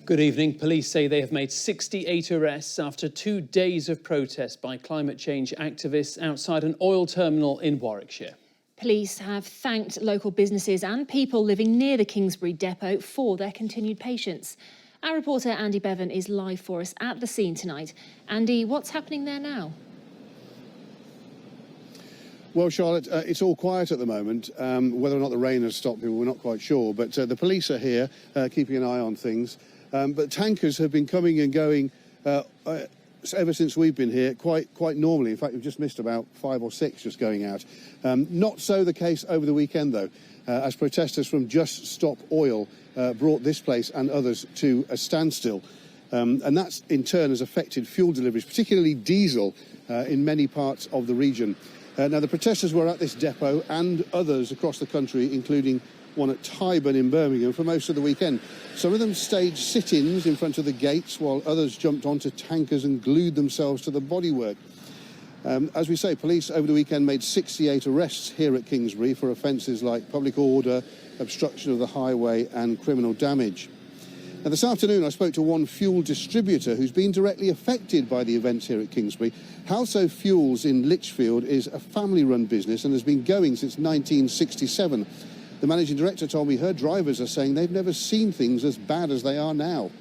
Good evening. Police say they have made 68 arrests after 2 days of protest by climate change activists outside an oil terminal in Warwickshire. Police have thanked local businesses and people living near the Kingsbury depot for their continued patience. Our reporter Andy Bevan is live for us at the scene tonight. Andy, what's happening there now? Well, Charlotte, it's all quiet at the moment. Whether or not the rain has stopped people, we're not quite sure. But the police are here, keeping an eye on things. But tankers have been coming and going ever since we've been here, quite normally. In fact, we've just missed about 5 or 6 just going out. Not so the case over the weekend, though, as protesters from Just Stop Oil brought this place and others to a standstill. And that, in turn, has affected fuel deliveries, particularly diesel, in many parts of the region. Now, the protesters were at this depot and others across the country, including one at Tyburn in Birmingham, for most of the weekend. Some of them staged sit-ins in front of the gates, while others jumped onto tankers and glued themselves to the bodywork. As we say, police over the weekend made 68 arrests here at Kingsbury for offences like public order, obstruction of the highway and criminal damage. Now, this afternoon I spoke to one fuel distributor who's been directly affected by the events here at Kingsbury. Halso Fuels in Lichfield is a family-run business and has been going since 1967. The managing director told me her drivers are saying they've never seen things as bad as they are now.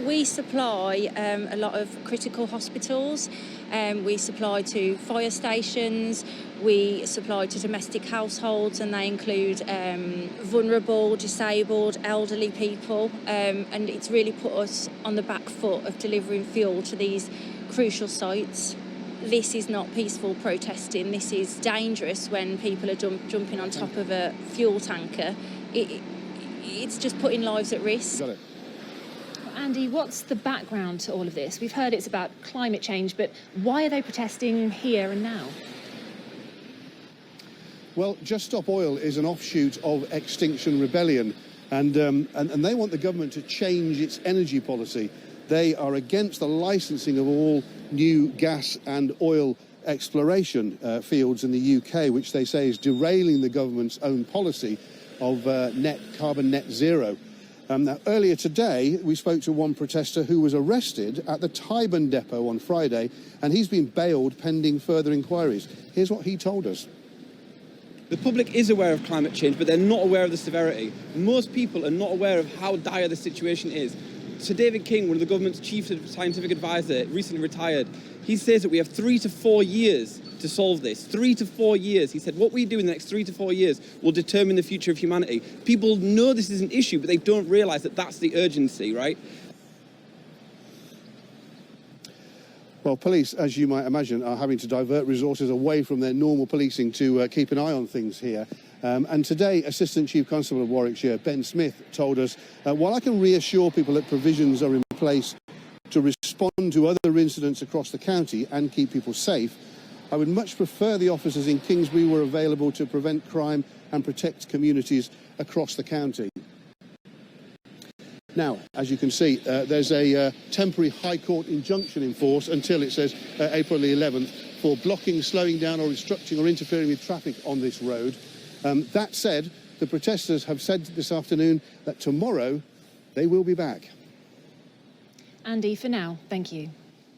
We supply a lot of critical hospitals. We supply to fire stations. We supply to domestic households, and they include vulnerable, disabled, elderly people. And it's really put us on the back foot of delivering fuel to these crucial sites. This is not peaceful protesting. This is dangerous when people are jumping on top of a fuel tanker. It's just putting lives at risk. Got it. Andy, what's the background to all of this? We've heard it's about climate change, but why are they protesting here and now? Well, Just Stop Oil is an offshoot of Extinction Rebellion, and they want the government to change its energy policy. They are against the licensing of all new gas and oil exploration fields in the UK, which they say is derailing the government's own policy of carbon net zero. Now, earlier today, we spoke to one protester who was arrested at the Tyburn depot on Friday, and he's been bailed pending further inquiries. Here's what he told us. The public is aware of climate change, but they're not aware of the severity. Most people are not aware of how dire the situation is. Sir David King, one of the government's chief scientific advisor, recently retired, he says that we have 3 to 4 years to solve this. 3 to 4 years. He said what we do in the next 3 to 4 years will determine the future of humanity. People know this is an issue, but they don't realise that that's the urgency, right? Well, police, as you might imagine, are having to divert resources away from their normal policing to keep an eye on things here. And today, Assistant Chief Constable of Warwickshire, Ben Smith, told us, while I can reassure people that provisions are in place to respond to other incidents across the county and keep people safe, I would much prefer the officers in Kingsbury were available to prevent crime and protect communities across the county. Now, as you can see, there's a temporary High Court injunction in force until, it says, April the 11th for blocking, slowing down or obstructing or interfering with traffic on this road. That said, the protesters have said this afternoon that tomorrow they will be back. Andy, for now, thank you.